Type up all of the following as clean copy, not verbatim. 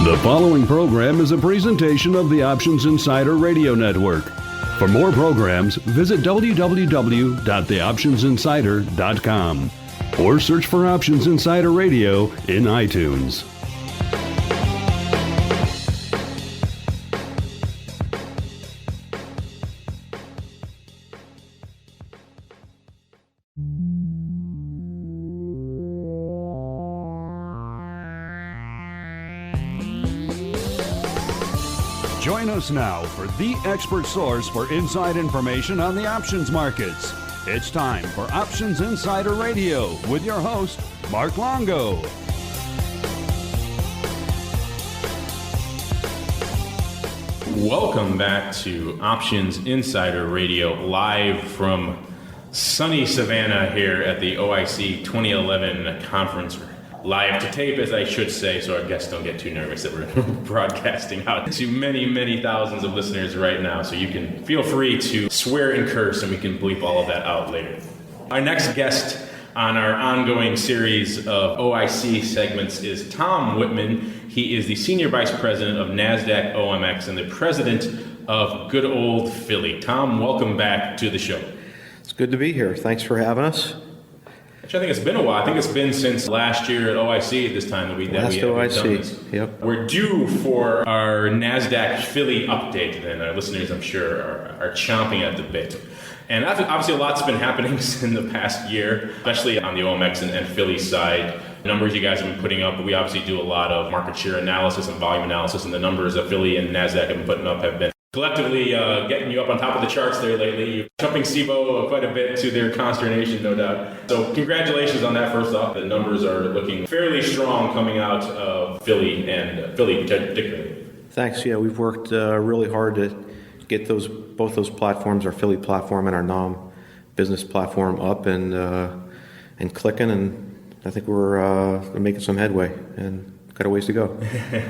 The following program is a presentation of the Options Insider Radio Network. For more programs, visit www.theoptionsinsider.com or search for Options Insider Radio in iTunes. Join us now for the expert source for inside information on the options markets. It's time for Options Insider Radio with your host, Mark Longo. Welcome back to Options Insider Radio, live from sunny Savannah here at the OIC 2011 conference. Live to tape, as I should say, so our guests don't get too nervous that we're broadcasting out to many, many thousands of listeners right now. So you can feel free to swear and curse, and we can bleep all of that out later. Our next guest on our ongoing series of OIC segments is Tom Whitman. He is the Senior Vice President of Nasdaq OMX and the President of Good Old Philly. Tom, welcome back to the show. It's good to be here. Thanks for having us. Actually, I think it's been a while. I think it's been since last year at OIC at this time that we done this. Yep. We're due for our Nasdaq Philly update, and our listeners, I'm sure, are chomping at the bit. And obviously, a lot's been happening in the past year, especially on the OMX and Philly side. The numbers you guys have been putting up, but we obviously do a lot of market share analysis and volume analysis, and the numbers that Philly and Nasdaq have been putting up have been collectively getting you up on top of the charts there lately. You're jumping SIBO quite a bit to their consternation, no doubt. So congratulations on that first off. The numbers are looking fairly strong coming out of Philly and Philly particularly. Thanks. Yeah, we've worked really hard to get both those platforms, our Philly platform and our NOM business platform, up and clicking, and I think we're making some headway and got a ways to go.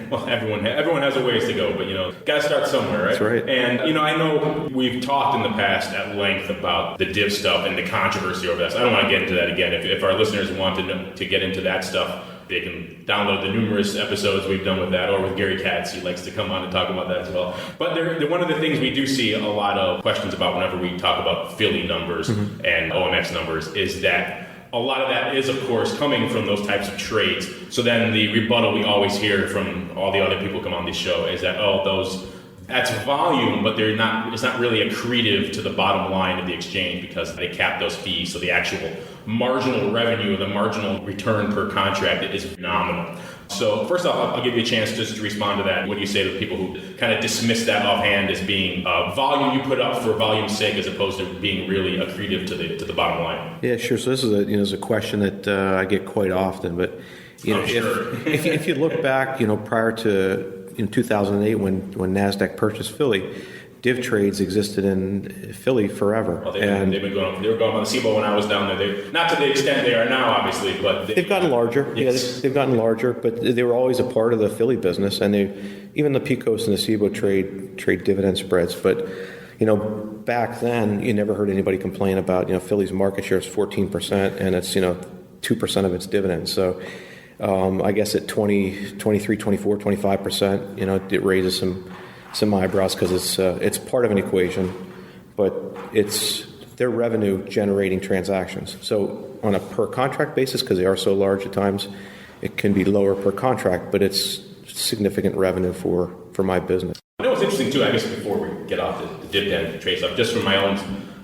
Well, everyone has a ways to go, but got to start somewhere, right? That's right. And I know we've talked in the past at length about the div stuff and the controversy over that. So I don't want to get into that again. If our listeners want to get into that stuff, they can download the numerous episodes we've done with that, or with Gary Katz. He likes to come on and talk about that as well. But one of the things we do see a lot of questions about whenever we talk about Philly numbers and OMX numbers is that a lot of that is, of course, coming from those types of trades. So then the rebuttal we always hear from all the other people who come on this show is that, that's volume, but it's not really accretive to the bottom line of the exchange because they cap those fees. So the actual marginal revenue, the marginal return per contract is nominal. So first off, I'll give you a chance just to respond to that. What do you say to people who kind of dismiss that offhand as being volume you put up for volume's sake as opposed to being really accretive to the bottom line? Yeah, sure. So this is a question that I get quite often. But if you look back, prior to in 2008 when Nasdaq purchased Philly, div trades existed in Philly forever. Well, they were going on the SIBO when I was down there. Not to the extent they are now, obviously, but they've gotten larger. Yes. Yeah, they've gotten larger, but they were always a part of the Philly business, and even the PCOS and the SIBO trade dividend spreads. But back then, you never heard anybody complain about Philly's market share is 14%, and it's 2% of its dividends. So I guess at 23, 24, 25%, it raises some eyebrows because it's part of an equation, but they're revenue generating transactions. So on a per contract basis, because they are so large at times, it can be lower per contract, but it's significant revenue for my business. I know what's interesting too, I guess before we get off the dividend trade stuff, just from my own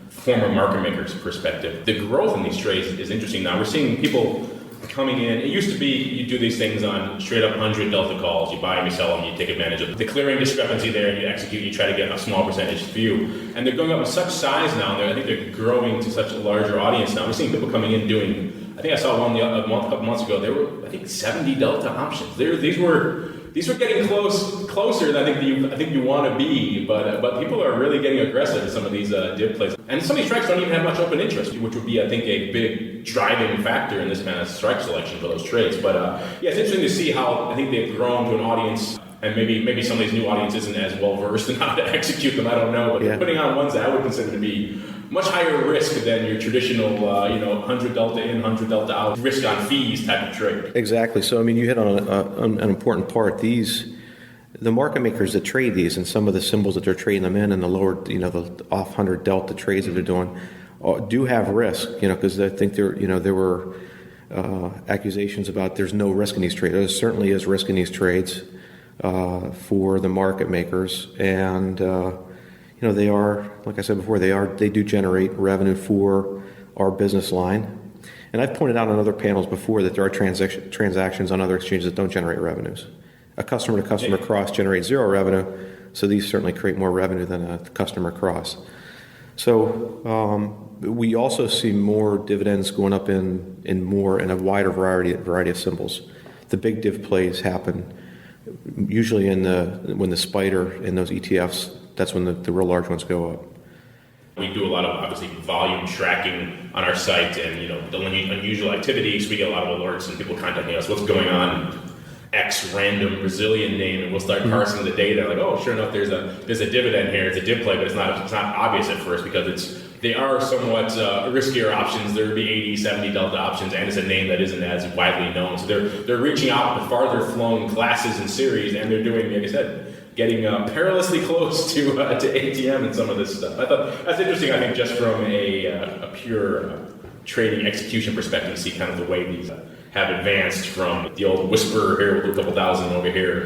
former market maker's perspective, the growth in these trades is interesting now. We're seeing people coming in. It used to be you do these things on straight up 100 delta calls. You buy them, you sell them, you take advantage of the clearing discrepancy there, and you execute, you try to get a small percentage for you. And they're going up in such size now, I think they're growing to such a larger audience now. We're seeing people coming in doing, I think I saw one a couple months ago, they were, 70 delta options. These were getting closer than I think you want to be, but people are really getting aggressive in some of these div plays. And some of these strikes don't even have much open interest, which would be, I think, a big driving factor in this kind of strike selection for those trades. But it's interesting to see how I think they've grown to an audience, and maybe some of these new audience isn't as well versed in how to execute them. I don't know, but they're putting on ones that I would consider to be much higher risk than your traditional, 100 delta in, 100 delta out, risk on fees type of trade. Exactly. So, you hit on an important part. These the market makers that trade these and some of the symbols that they're trading them in and the lower, the off 100 delta trades that they're doing do have risk, because I think there were accusations about there's no risk in these trades. There certainly is risk in these trades for the market makers, and they are, like I said before, they do generate revenue for our business line. And I've pointed out on other panels before that there are transactions on other exchanges that don't generate revenues. A customer-to-customer cross generates zero revenue, so these certainly create more revenue than a customer cross. So we also see more dividends going up in a wider variety of symbols. The big div plays happen usually when the spider in those ETFs. That's when the real large ones go up. We do a lot of, obviously, volume tracking on our site and, the unusual activities. We get a lot of alerts and people contacting us, what's going on, X random Brazilian name, and we'll start parsing the data. Like, oh, sure enough, there's a dividend here. It's a div play, but it's not obvious at first because they are somewhat riskier options. There would be 80, 70 delta options, and it's a name that isn't as widely known. So they're reaching out to farther flung classes and series, and they're doing, like I said, getting perilously close to ATM and some of this stuff. I thought that's interesting. I think just from a pure trading execution perspective, to see kind of the way these have advanced from the old whisper here, we'll do a couple thousand over here.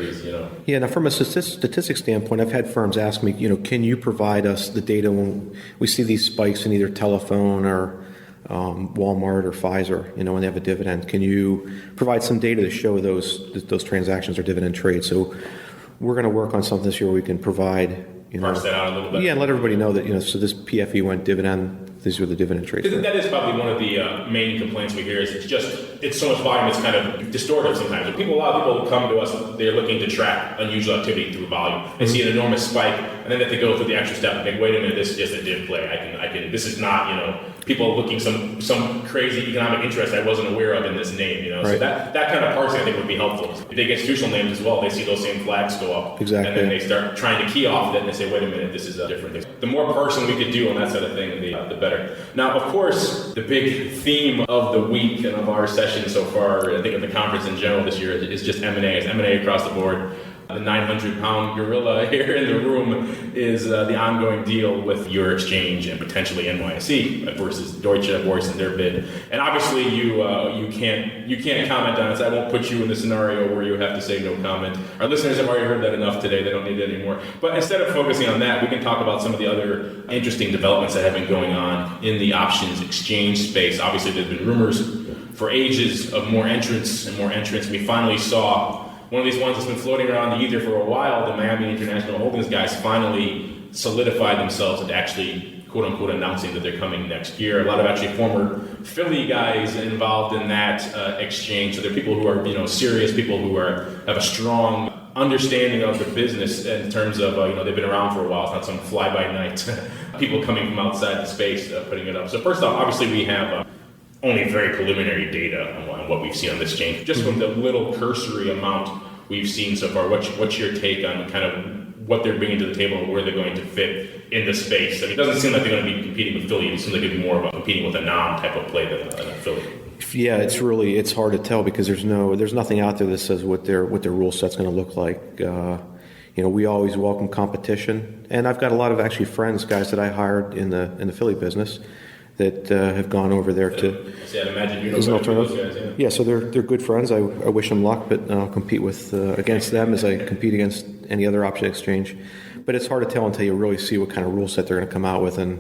Yeah. Now, from a statistics standpoint, I've had firms ask me, can you provide us the data when we see these spikes in either telephone or Walmart or Pfizer, when they have a dividend? Can you provide some data to show those transactions or dividend trades? So we're going to work on something this year where we can provide, parse that out a little bit. Yeah, and let everybody know that, so this PFE went dividend. These were the dividend trades. That is probably one of the main complaints we hear is it's so much volume, it's kind of distorted sometimes. A lot of people come to us, they're looking to track unusual activity through volume. They see an enormous spike, and then if they go through the extra step and think, wait a minute, this is just a div play. I can. This is not, people looking some crazy economic interest I wasn't aware of in this name, Right. So that kind of parsing I think would be helpful. If they get institutional names as well, they see those same flags go up. Exactly. And then they start trying to key off it and they say, wait a minute, this is a different thing. The more parsing we could do on that sort of thing, the better. Now, of course, the big theme of the week and of our session so far, I think of the conference in general this year, is just M&A. It's M&A across the board. The 900-pound gorilla here in the room is the ongoing deal with your exchange and potentially NYSE versus Deutsche Börse and their bid. And obviously, you can't comment on it. So I won't put you in the scenario where you have to say no comment. Our listeners have already heard that enough today. They don't need it anymore. But instead of focusing on that, we can talk about some of the other interesting developments that have been going on in the options exchange space. Obviously, there's been rumors for ages of more entrants and more entrants. We finally saw one of these ones that's been floating around the ether for a while. The Miami International Holdings guys finally solidified themselves into actually, quote unquote, announcing that they're coming next year. A lot of actually former Philly guys involved in that exchange. So they're people who are, serious, people who have a strong understanding of the business in terms of, they've been around for a while. It's not some fly-by-night people coming from outside the space putting it up. So first off, obviously we have only very preliminary data on what we've seen on this change. Just from the little cursory amount we've seen so far, what's your take on kind of what they're bringing to the table and where they're going to fit in the space? I mean, it doesn't seem like they're going to be competing with Philly. It seems like it'd be more about competing with a non-type of play than a Philly. Yeah, it's hard to tell because there's nothing out there that says what their rule set's going to look like. We always welcome competition, and I've got a lot of actually friends, guys that I hired in the Philly business that have gone over there to. I'd imagine as an alternative. Those guys, yeah, so they're good friends. I wish them luck, but I'll compete against them as I compete against any other option exchange. But it's hard to tell until you really see what kind of rule set they're going to come out with, and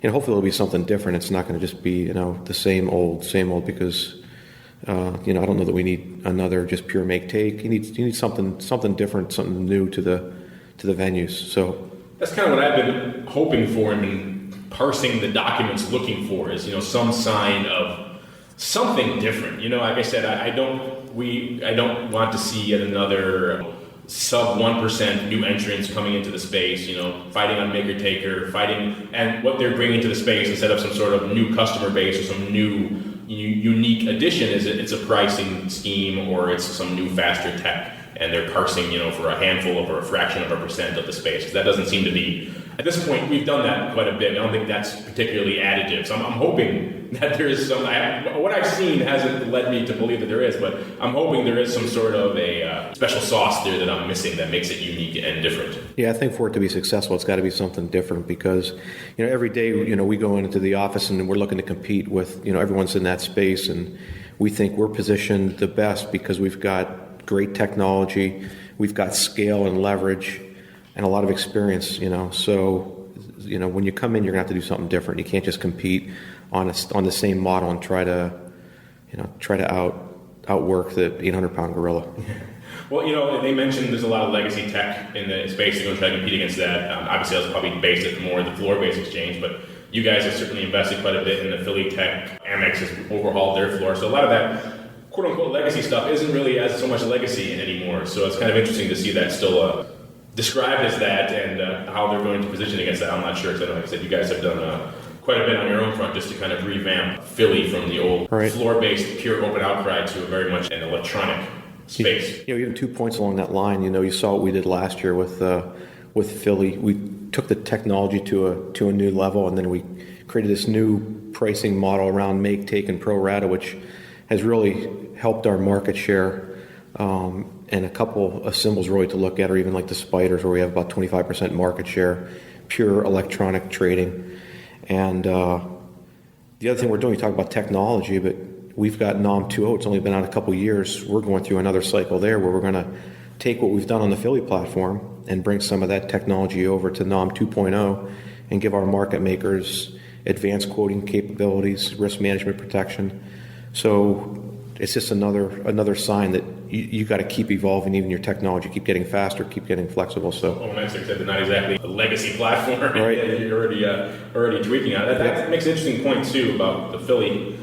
hopefully it'll be something different. It's not going to just be the same old because I don't know that we need another just pure make take. You need something different, something new to the venues. So that's kind of what I've been hoping for and parsing the documents looking for is some sign of something different. Like I said, I don't want to see yet another sub 1% new entrants coming into the space, fighting on maker taker, fighting, and what they're bringing to the space instead of some sort of new customer base or some new unique addition is it's a pricing scheme or it's some new faster tech, and they're parsing for a handful or a fraction of a percent of the space. That doesn't seem to be At this point, we've done that quite a bit. I don't think that's particularly additive. So I'm hoping that there is some. What I've seen hasn't led me to believe that there is, but I'm hoping there is some sort of a special sauce there that I'm missing that makes it unique and different. Yeah, I think for it to be successful, it's got to be something different because, every day, we go into the office and we're looking to compete with, everyone's in that space, and we think we're positioned the best because we've got great technology, we've got scale and leverage, and a lot of experience. So, when you come in, you're gonna have to do something different. You can't just compete on the same model and try to outwork the 800-pound gorilla. Well, they mentioned there's a lot of legacy tech in the space. They're going to try to compete against that. Obviously, that's probably based at more the floor-based exchange, but you guys have certainly invested quite a bit in the Philly tech. OMX has overhauled their floor. So a lot of that quote-unquote legacy stuff isn't really as so much legacy anymore. So it's kind of interesting to see that still described as that and how they're going to position against that. I'm not sure, because like I said, you guys have done quite a bit on your own front just to kind of revamp Philly from the old floor-based pure open outcry to very much an electronic space. Even 2 points along that line. You saw what we did last year with Philly. We took the technology to a new level, and then we created this new pricing model around make, take, and pro rata, which has really helped our market share. And a couple of symbols really to look at are even like the spiders, where we have about 25% market share, pure electronic trading. And the other thing we're doing, we talk about technology, but we've got NOM 2.0. It's only been out a couple years. We're going through another cycle there where we're going to take what we've done on the Philly platform and bring some of that technology over to NOM 2.0 and give our market makers advanced quoting capabilities, risk management protection. So it's just another sign that you got to keep evolving, even your technology, keep getting faster, keep getting flexible. So OMX, like I said, they're not exactly a legacy platform. Right. You're already tweaking on it. That makes an interesting point too about the Philly.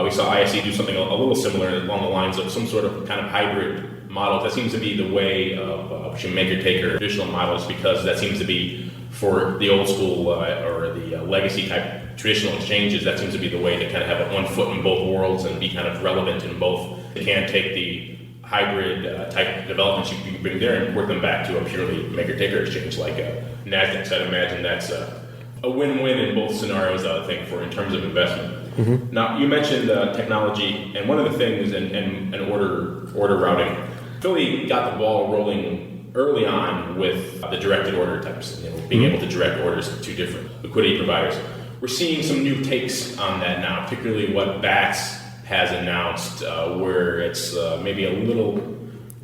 We saw ISE do something a little similar along the lines of some sort of kind of hybrid model. That seems to be the way of maker-taker traditional models, because that seems to be for the old school or the legacy type traditional exchanges. That seems to be the way to kind of have one foot in both worlds and be kind of relevant in both. They can take the hybrid type developments you can bring there and work them back to a purely maker-taker exchange like Nasdaq. So I'd imagine that's a win-win in both scenarios, I think, in terms of investment. Mm-hmm. Now, you mentioned technology, and one of the things in order routing, Philly got the ball rolling early on with the directed order types, being able to direct orders to different liquidity providers. We're seeing some new takes on that now, particularly what BATS has announced, where it's maybe a little,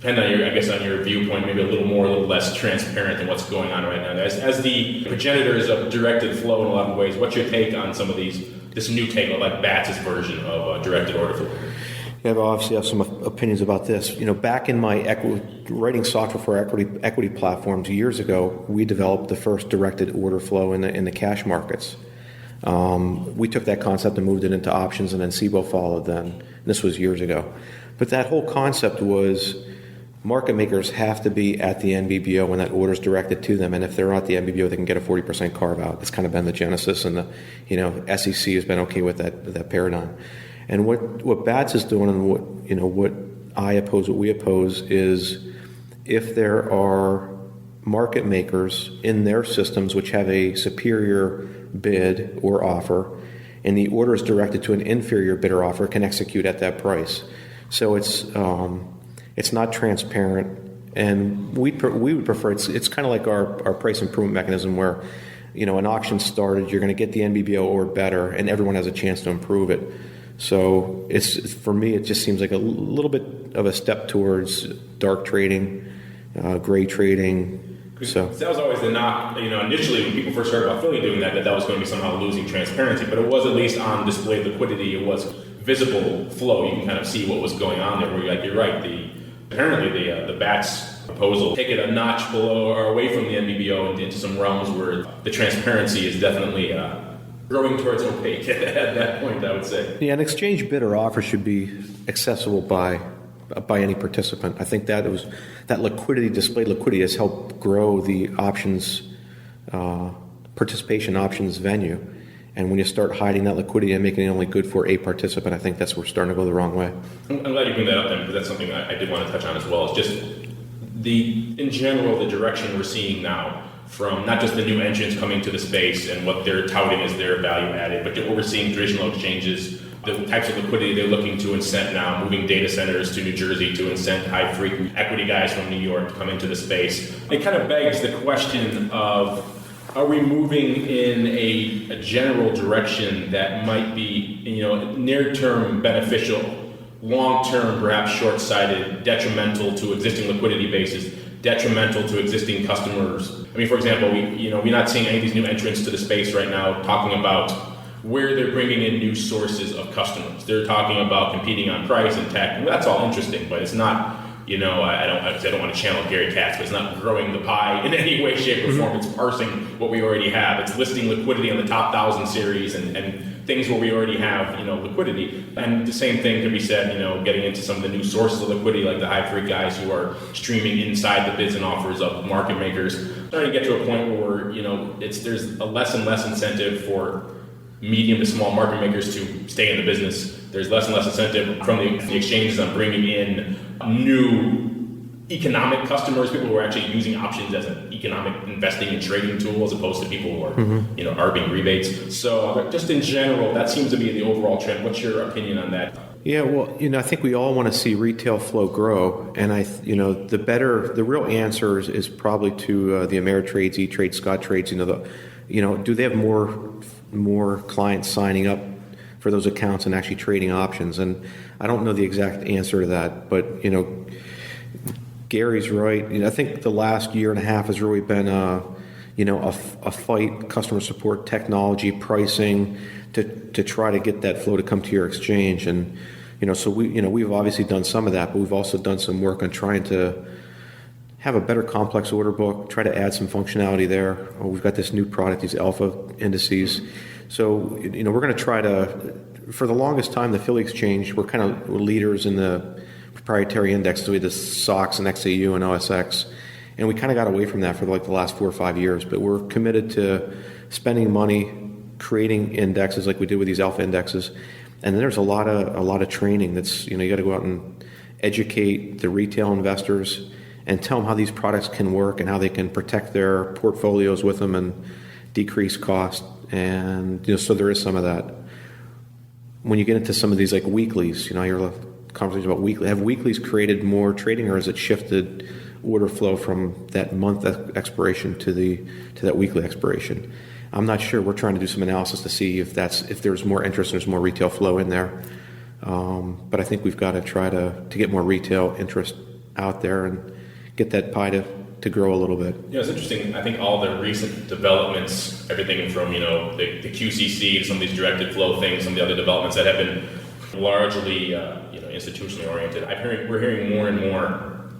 depending on your viewpoint, maybe a little less transparent than what's going on right now. As the progenitors of directed flow in a lot of ways, what's your take on some of this new take, like BATS' version of directed order flow? Yeah, I obviously have some opinions about this. Back in my writing software for equity platforms years ago, we developed the first directed order flow in the cash markets. We took that concept and moved it into options, and then SIBO followed then. And this was years ago. But that whole concept was market makers have to be at the NBBO when that order is directed to them, and if they're not at the NBBO, they can get a 40% carve out. It's kind of been the genesis, and the SEC has been okay with that paradigm. And what BATS is doing, and what we oppose is if there are market makers in their systems which have a superior bid or offer, and the order is directed to an inferior bid or offer, can execute at that price. So it's not transparent, and we would prefer it's kind of like our price improvement mechanism, where an auction started, you're going to get the NBBO or better, and everyone has a chance to improve it. So for me, it just seems like a little bit of a step towards dark trading, gray trading. So that was always the knock. Initially when people first heard about Philly doing that was going to be somehow losing transparency, but it was at least on display liquidity. It was visible flow. You can kind of see what was going on there. Where you're right. Apparently the BATS proposal take it a notch below or away from the NBBO and into some realms where the transparency is definitely growing towards opaque at that point, I would say. Yeah, an exchange bid or offer should be accessible by any participant. I think that displayed liquidity has helped grow the options participation options venue. And when you start hiding that liquidity and making it only good for a participant, I think that's where we're starting to go the wrong way. I'm glad you bring that up then, because that's something I did want to touch on as well. It's just in general, the direction we're seeing now from not just the new entrants coming to the space and what they're touting as their value added, but to overseeing traditional exchanges, the types of liquidity they're looking to incent now, moving data centers to New Jersey to incent high-frequency equity guys from New York to come into the space. It kind of begs the question of, are we moving in a general direction that might be, near-term beneficial, long-term perhaps short-sighted, detrimental to existing liquidity bases, detrimental to existing customers? I mean, for example, we're not seeing any of these new entrants to the space right now talking about where they're bringing in new sources of customers. They're talking about competing on price and tech. And that's all interesting, but it's not, I don't want to channel Gary Katz, but it's not growing the pie in any way, shape, or form. It's parsing what we already have. It's listing liquidity on the top 1,000 series and things where we already have, liquidity. And the same thing can be said, getting into some of the new sources of liquidity, like the high-freq guys who are streaming inside the bids and offers of market makers. Starting to get to a point where, there's a less and less incentive for medium to small market makers to stay in the business. There's less and less incentive from the exchanges on bringing in new economic customers, people who are actually using options as an economic investing and trading tool, as opposed to people who are, arbing rebates. So just in general, that seems to be the overall trend. What's your opinion on that? Yeah, well, I think we all want to see retail flow grow, and the real answer is probably to the Ameritrades, E-Trade, Scott Trades. Do they have more clients signing up for those accounts and actually trading options? And I don't know the exact answer to that, but Gary's right. I think the last year and a half has really been a fight, customer support, technology, pricing to try to get that flow to come to your exchange. And so we've obviously done some of that, but we've also done some work on trying to have a better complex order book, try to add some functionality there. We've got this new product, these alpha indices. So, we're going to try to, for the longest time, the Philly Exchange, we're kind of leaders in the proprietary index. So we had the SOX and XAU and OSX. And we kind of got away from that for the last 4 or 5 years. But we're committed to spending money, creating indexes like we did with these alpha indexes. And then there's a lot of training that's, you got to go out and educate the retail investors and tell them how these products can work and how they can protect their portfolios with them and decrease cost. And so there is some of that. When you get into some of these like weeklies, I hear a conversation about weekly. Have weeklies created more trading, or has it shifted order flow from that month expiration to that weekly expiration? I'm not sure. We're trying to do some analysis to see if there's more interest, and there's more retail flow in there. But I think we've got to try to get more retail interest out there and get that pie to grow a little bit. It's interesting. I think all the recent developments, everything from the QCC to some of these directed flow things, some of the other developments that have been largely institutionally oriented. We're hearing more and more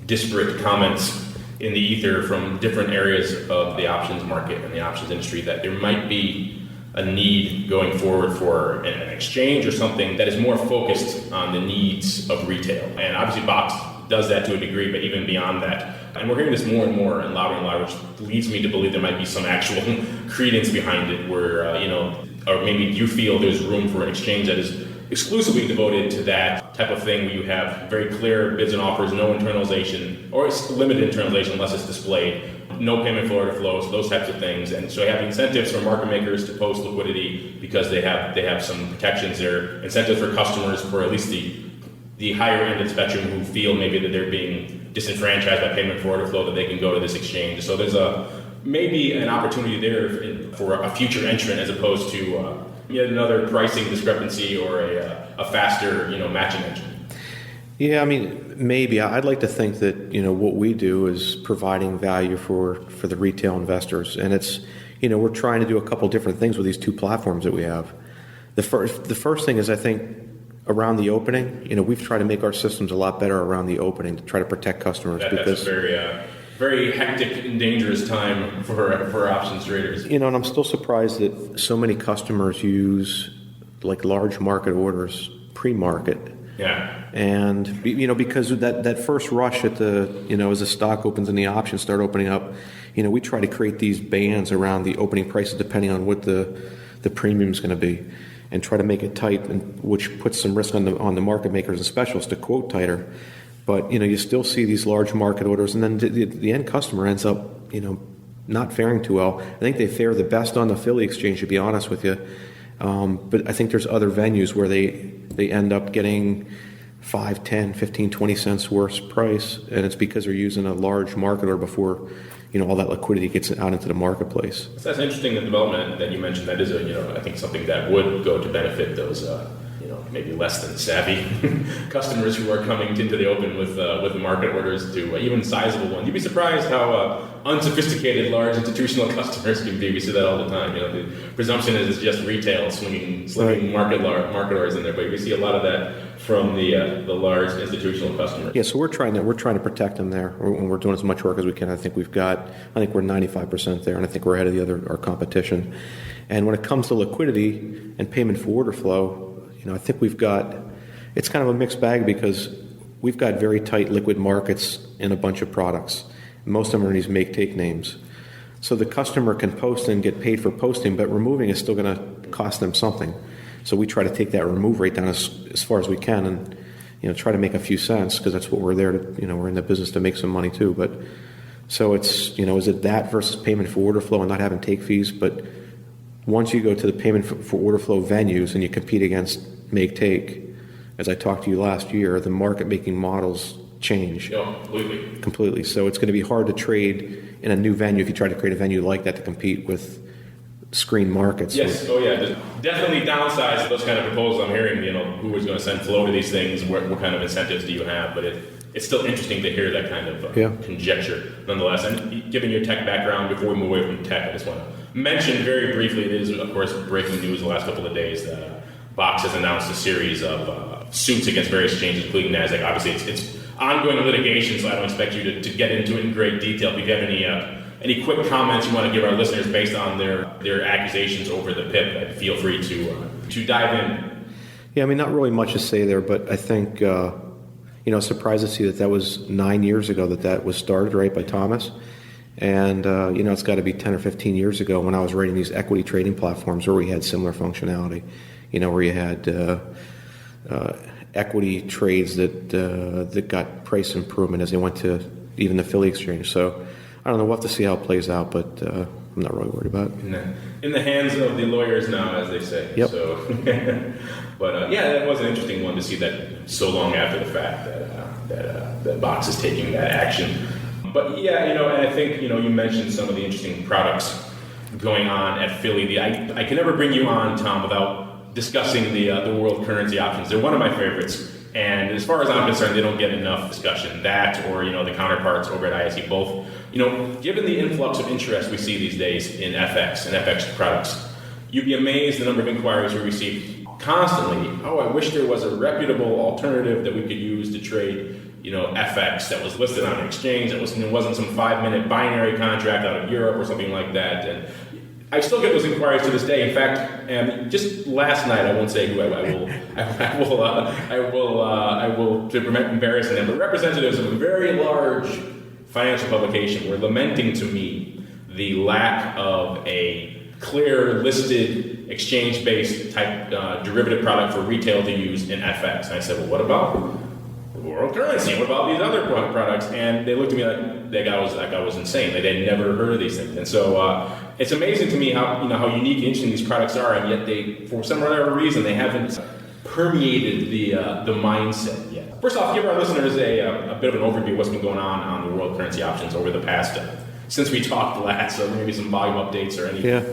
disparate comments in the ether from different areas of the options market and the options industry that there might be a need going forward for an exchange or something that is more focused on the needs of retail. And obviously Box does that to a degree, but even beyond that. And we're hearing this more and more and louder, which leads me to believe there might be some actual credence behind it where, or maybe you feel there's room for an exchange that is exclusively devoted to that type of thing where you have very clear bids and offers, no internalization, or it's limited internalization unless it's displayed, no payment for order flows, those types of things. And so you have incentives for market makers to post liquidity because they have some protections there, incentives for customers for at least the higher end of the spectrum who feel maybe that they're being disenfranchised by payment for order flow, that they can go to this exchange. So there's maybe an opportunity there for a future entrant as opposed to yet another pricing discrepancy or a faster matching engine. Yeah, I mean, maybe. I'd like to think that what we do is providing value for the retail investors, and it's we're trying to do a couple different things with these two platforms that we have. The first thing is, I think, around the opening, we've tried to make our systems a lot better around the opening to try to protect customers. That's a very, very hectic and dangerous time for options traders. And I'm still surprised that so many customers use like large market orders pre-market. Yeah. And because of that first rush at the as the stock opens and the options start opening up, we try to create these bands around the opening prices depending on what the premium is going to be, and try to make it tight, and which puts some risk on the market makers and specialists to quote tighter. But you still see these large market orders, and then the end customer ends up not faring too well. I think they fare the best on the Philly exchange, to be honest with you. But I think there's other venues where they end up getting 5, 10, 15, 20 cents worse price, and it's because they're using a large market order before all that liquidity gets out into the marketplace. So that's interesting, the development that you mentioned. That is I think something that would go to benefit those maybe less than savvy customers who are coming into the open with market orders to even sizable ones. You'd be surprised how unsophisticated large institutional customers can be. We see that all the time. The presumption is it's just retail slinging market orders in there, but we see a lot of that from the large institutional customers. Yeah, so we're trying to protect them there when we're doing as much work as we can. I think we're 95% there, and I think we're ahead of our competition. And when it comes to liquidity and payment for order flow, I think it's kind of a mixed bag because we've got very tight liquid markets in a bunch of products. Most of them are in these make-take names. So the customer can post and get paid for posting, but removing is still going to cost them something. So we try to take that remove rate down as far as we can and, try to make a few cents because that's what we're there to, we're in the business to make some money too. But so it's, is it that versus payment for order flow and not having take fees? But once you go to the payment for order flow venues and you compete against make-take, as I talked to you last year, the market-making models change. Yeah, completely. So it's going to be hard to trade in a new venue if you try to create a venue like that to compete with screen markets. Yes. There's definitely downsides to those kind of proposals I'm hearing. Who is going to send flow to these things? What kind of incentives do you have? But it's still interesting to hear that kind of conjecture, nonetheless. And given your tech background, before we move away from tech, I just want to mention very briefly, it is, of course, breaking news the last couple of days that Box has announced a series of suits against various exchanges, including Nasdaq. Obviously, it's ongoing litigation, so I don't expect you to get into it in great detail. If you have any quick comments you want to give our listeners based on their accusations over the PIP, feel free to dive in. Yeah, not really much to say there, but I think surprised to see that was 9 years ago that was started, right, by Thomas. And, it's got to be 10 or 15 years ago when I was writing these equity trading platforms where we had similar functionality, where you had equity trades that got price improvement as they went to even the Philly exchange. So I don't know. We'll have to see how it plays out, but I'm not really worried about it. In the hands of the lawyers now, as they say. Yep. So, but that was an interesting one to see that so long after the fact that Box is taking that action. But and I think you mentioned some of the interesting products going on at Philly. I can never bring you on, Tom, without discussing the world currency options. They're one of my favorites, and as far as I'm concerned, they don't get enough discussion. That or the counterparts over at ISE, both. Given the influx of interest we see these days in FX and FX products, you'd be amazed the number of inquiries we receive constantly. Oh, I wish there was a reputable alternative that we could use to trade FX that was listed on an exchange, that wasn't some 5-minute binary contract out of Europe or something like that. And I still get those inquiries to this day. In fact, just last night, I won't say who I will to prevent embarrassing them, but representatives of a very large financial publication were lamenting to me the lack of a clear listed exchange-based type derivative product for retail to use in FX. And I said, well, what about world currency? What about these other products? And they looked at me like I was insane. They'd never heard of these things. And so it's amazing to me how unique and interesting these products are, and yet they, for some other reason, they haven't permeated the mindset yet. First off, give our listeners a bit of an overview of what's been going on the world currency options over the past since we talked last. So maybe some volume updates or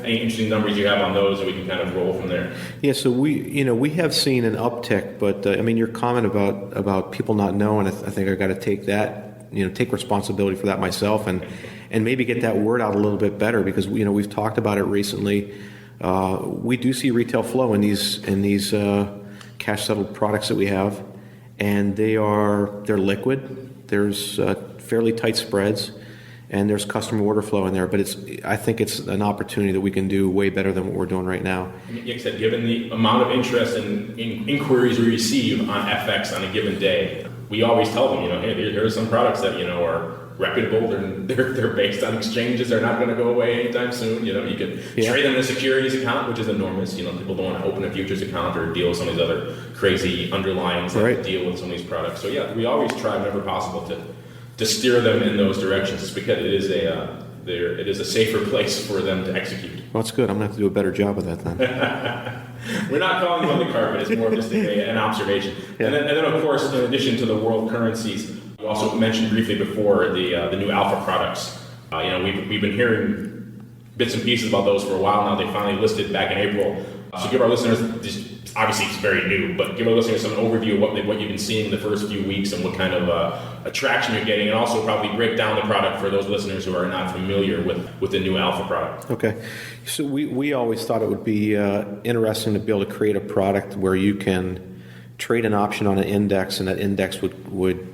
any interesting numbers you have on those, so we can kind of roll from there. Yeah, so we have seen an uptick, but your comment about people not knowing, I think I got to take that, take responsibility for that myself, and maybe get that word out a little bit better, because we've talked about it recently. We do see retail flow in these cash settled products that we have, and they're liquid. There's fairly tight spreads, and there's customer order flow in there. But I think it's an opportunity that we can do way better than what we're doing right now. Like I said, given the amount of interest and inquiries we receive on FX on a given day, we always tell them, hey, there are some products that are reputable. They're based on exchanges. They're not going to go away anytime soon. You could trade them in a securities account, which is enormous. People don't want to open a futures account or deal with some of these other crazy underlyings that deal with some of these products. So we always try whenever possible to steer them in those directions, just because it is it is a safer place for them to execute. Well, that's good. I'm going to have to do a better job of that then. We're not calling you on the carpet. It's more of just an observation. Yeah. And then, of course, in addition to the world currencies, you also mentioned briefly before the new alpha products. We've been hearing bits and pieces about those for a while now. They finally listed back in April. So give our listeners, obviously it's very new, but give our listeners some overview of what you've been seeing the first few weeks and what kind of attraction you're getting, and also probably break down the product for those listeners who are not familiar with the new alpha product. Okay. So we always thought it would be interesting to be able to create a product where you can trade an option on an index, and that index would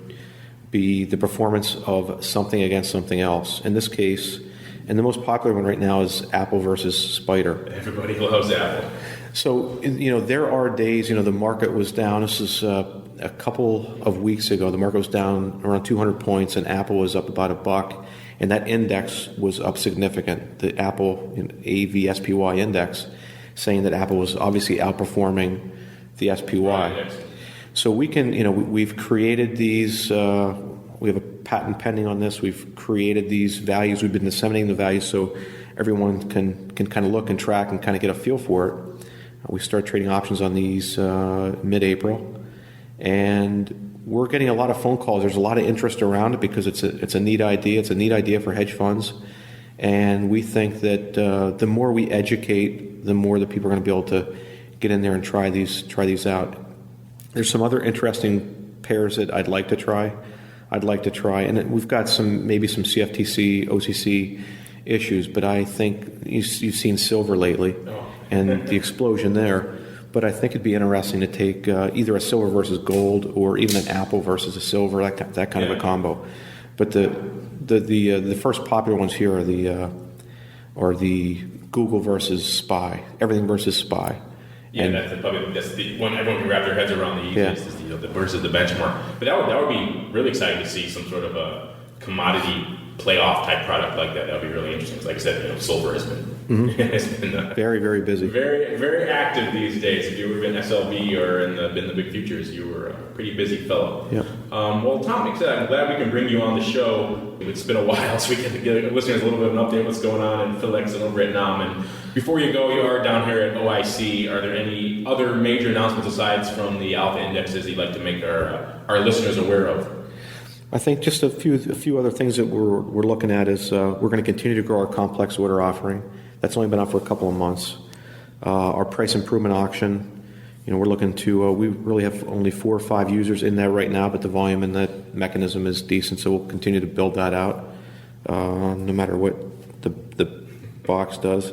be the performance of something against something else. In this case, and the most popular one right now is Apple versus Spider. Everybody loves Apple. So, there are days, the market was down. This is a couple of weeks ago. The market was down around 200 points, and Apple was up about $1. And that index was up significant. The Apple AVSPY index, saying that Apple was obviously outperforming the SPY. Right. So we can, we've created these. We have a patent pending on this. We've created these values. We've been disseminating the values so everyone can kind of look and track and kind of get a feel for it. We start trading options on these mid-April, and we're getting a lot of phone calls. There's a lot of interest around it because it's a neat idea. It's a neat idea for hedge funds, and we think that the more we educate, the more that people are going to be able to get in there and try these out. There's some other interesting pairs that I'd like to try, and we've got maybe some CFTC, OCC issues, but I think you've seen silver lately and the explosion there. But I think it'd be interesting to take either a silver versus gold or even an Apple versus a silver, that kind of a combo. But the first popular ones here are the Google versus SPY, everything versus SPY. Yeah, that's the one everyone can wrap their heads around. The easiest is the versus the benchmark. But that would be really exciting to see some sort of a commodity playoff type product like that. That would be really interesting. Like I said, silver has been has been very, very busy, very, very active these days. If you were in SLV or in the big futures, you were a pretty busy fellow. Yeah. Well, Tom, like I said, I'm glad we can bring you on the show. It's been a while, so we can give listeners a little bit of an update on what's going on in PHLX and over at NAM. And before you go, you are down here at OIC. Are there any other major announcements aside from the alpha indexes you'd like to make our listeners aware of? I think just a few other things that we're looking at is we're going to continue to grow our complex order offering. That's only been out for a couple of months. Our price improvement auction, we're looking to. We really have only 4 or 5 users in that right now, but the volume in that mechanism is decent, so we'll continue to build that out, no matter what the box does.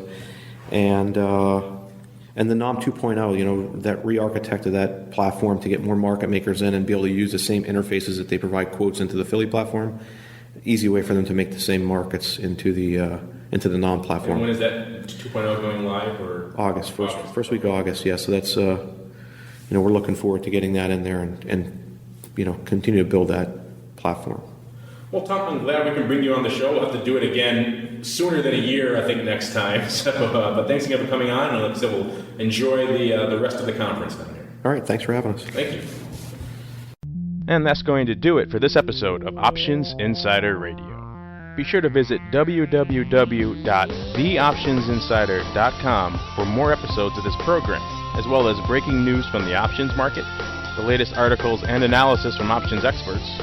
And the NOM 2.0, that re-architected that platform to get more market makers in and be able to use the same interfaces that they provide quotes into the Philly platform. Easy way for them to make the same markets into the NOM platform. And when is that 2.0 going live? Or August, first week of August. Yeah, so that's we're looking forward to getting that in there and continue to build that platform. Well, Tom, I'm glad we can bring you on the show. We'll have to do it again sooner than a year, I think, next time. So, but thanks again for coming on, and like I said, we'll enjoy the rest of the conference down here. All right, thanks for having us. Thank you. And that's going to do it for this episode of Options Insider Radio. Be sure to visit www.theoptionsinsider.com for more episodes of this program, as well as breaking news from the options market, the latest articles and analysis from options experts,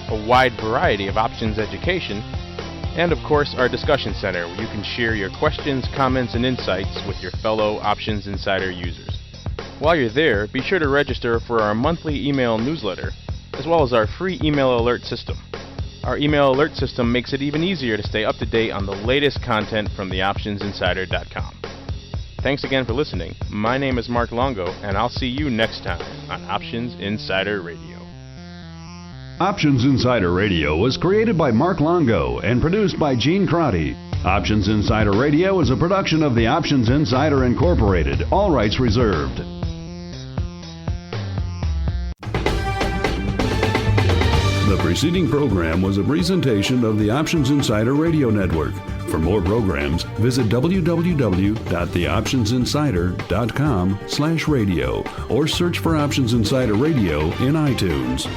a wide variety of options education, and of course our discussion center where you can share your questions, comments, and insights with your fellow Options Insider users. While you're there, be sure to register for our monthly email newsletter, as well as our free email alert system. Our email alert system makes it even easier to stay up to date on the latest content from theoptionsinsider.com. Thanks again for listening. My name is Mark Longo, and I'll see you next time on Options Insider Radio. Options Insider Radio was created by Mark Longo and produced by Gene Crotty. Options Insider Radio is a production of the Options Insider Incorporated. All rights reserved. The preceding program was a presentation of the Options Insider Radio Network. For more programs, visit www.theoptionsinsider.com/radio or search for Options Insider Radio in iTunes.